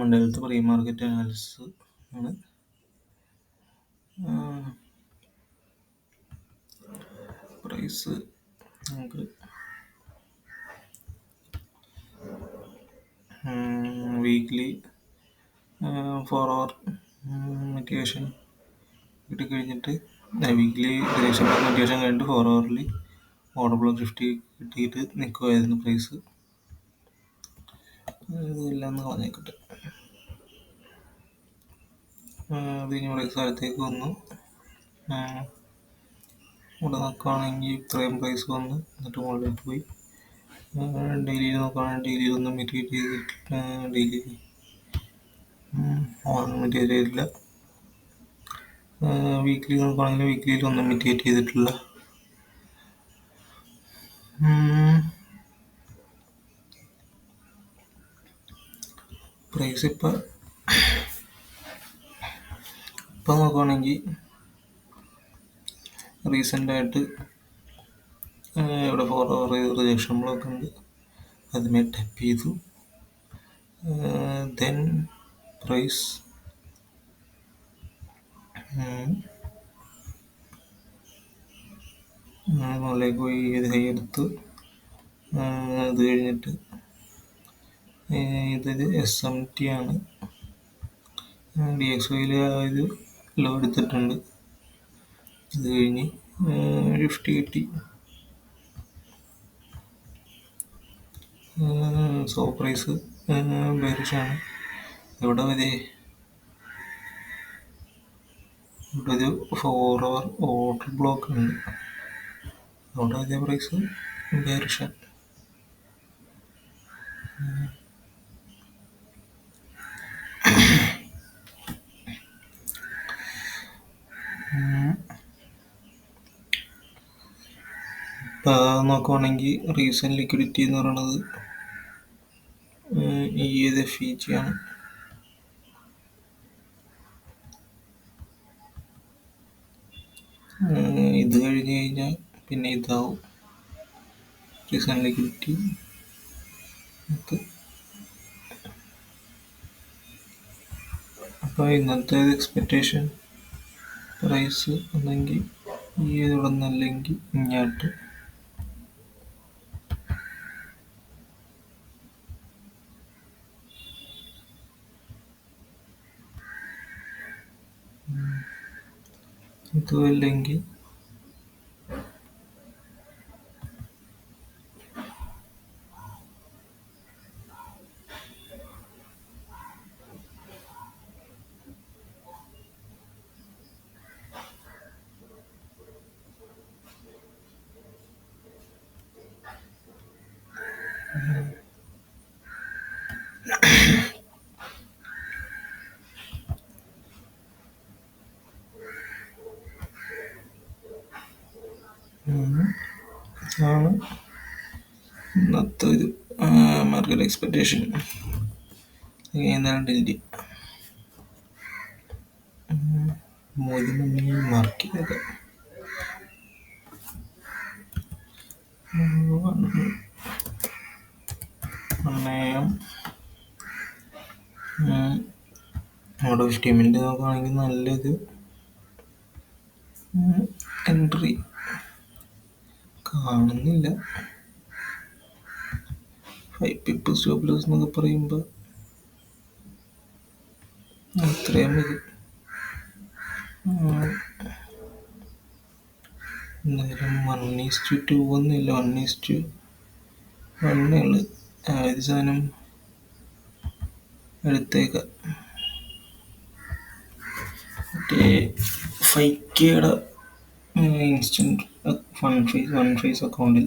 Fundamentals pre market analysis ആണ്. Price നമുക്ക് weekly 4 hour motivation കിട്ടിക്കഴിഞ്ഞിട്ട് വീക്ക്ലി മോട്ടിവേഷൻ കഴിഞ്ഞിട്ട് 4 hourly ഓർഡർ ബ്ലോക്ക് 50 കിട്ടിയിട്ട് നിൽക്കുമായിരുന്നു പ്രൈസ്. ഇതെല്ലാം ഒന്ന് കളഞ്ഞേക്കട്ടെ. അത് കഴിഞ്ഞ് പ്രൈസ് താഴത്തേക്ക് വന്നു. ഇവിടെ നോക്കുകയാണെങ്കിൽ ഇത്രയും പ്രൈസ് വന്നു, എന്നിട്ട് മുകളിലേക്ക് പോയി. ഡെയിലിയിൽ നോക്കുകയാണെങ്കിൽ ഡെയിലിയിൽ ഒന്നും മിറ്റിഗേറ്റ് ചെയ്തിട്ടില്ല. ഡെയിലി മിറ്റിഗേറ്റ് ചെയ്തിട്ടില്ല. വീക്ക്ലി നോക്കുകയാണെങ്കിൽ വീക്ക്ലിയിൽ ഒന്നും മിറ്റിഗേറ്റ് ചെയ്തിട്ടില്ല. പ്രൈസ് ഇപ്പം നോക്കുകയാണെങ്കിൽ റീസെൻ്റായിട്ട് ഇവിടെ 4 hour റിജക്ഷൻ ബ്ലോക്ക് ഉണ്ട്, അതിനെ ടാപ്പ് ചെയ്തു. ദെൻ പ്രൈസ് മുകളിലേക്ക് പോയി ഹൈ എടുത്ത്. അത് കഴിഞ്ഞിട്ട് ഇതൊരു SMT ആണ്. DXYയിൽ ഇത് ലോ എടുത്തിട്ടുണ്ട്. അത് കഴിഞ്ഞ് 50 കിട്ടി. സോ പ്രൈസ് ബെയറിഷാണ്. ഇവിടെ ഒരു 4 hour ഓർഡർ ബ്ലോക്ക് ഉണ്ട്. അവിടെ വലിയ പ്രൈസ് ബെയറിഷാണ്. ഇപ്പം നോക്കുവാണെങ്കിൽ റീസെന്റ് ലിക്വിഡിറ്റി എന്ന് പറയുന്നത് FEG ആണ്. ഇത് കഴിഞ്ഞ് കഴിഞ്ഞാൽ പിന്നെ ഇതാവും റീസെന്റ് ലിക്വിഡിറ്റി. അപ്പോൾ ഇന്നത്തെ എക്സ്പെക്റ്റേഷൻ പ്രൈസ് ഒന്നെങ്കിൽ ഇവിടെ നിന്നല്ലെങ്കിൽ ഇങ്ങോട്ട് ഇതുമല്ലെങ്കിൽ ആണ് ഇന്നത്തെ ഒരു മാർക്കറ്റ് എക്സ്പെക്റ്റേഷൻ. എന്തായാലും ഡൽഹി മോദി മാർക്ക് ചെയ്തത് അവിടെ 50 മിനിറ്റ് നോക്കുകയാണെങ്കിൽ നല്ലൊരു എൻട്രി കാണുന്നില്ല. 5 pips സ്റ്റോപ്പ് ലോസ് എന്നൊക്കെ പറയുമ്പോൾ അത്രയും മതി. നേരം 1:2 ഒന്നുമില്ല, 1:1 ഉള്ളു. ഒരു സാധനം എടുത്തേക്കാം. മറ്റേ 5Kയുടെ ഇൻസ്റ്റന്റ് വൺ ഫേസ് അക്കൗണ്ടിൽ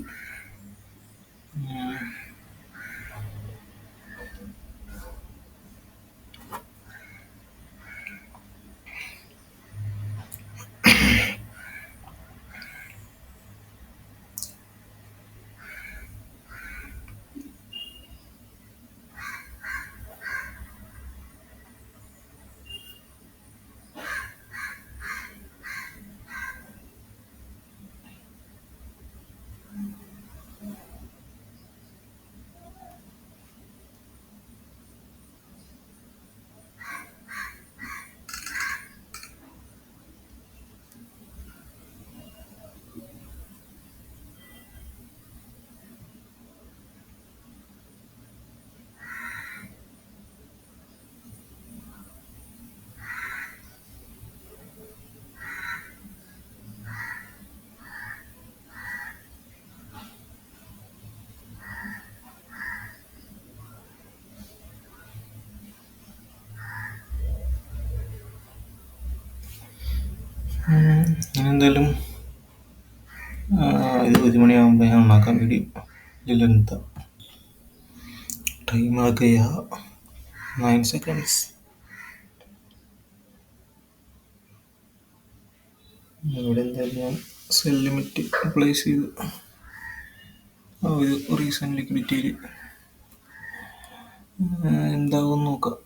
ഇനി എന്തായാലും ഇത് 1 മണിയാകുമ്പോൾ ഞാൻ ഉണ്ടാക്കാൻ വേണ്ടി ഇതിലെന്താ ടൈം आ गया 9 seconds. ഇവിടെ എന്തായാലും ഞാൻ സെൽ ലിമിറ്റ് പ്ലേസ് ചെയ്ത് ഒരു റീസെന്റ് ലിക്വിഡിറ്റിയിൽ എന്താകും നോക്കാം.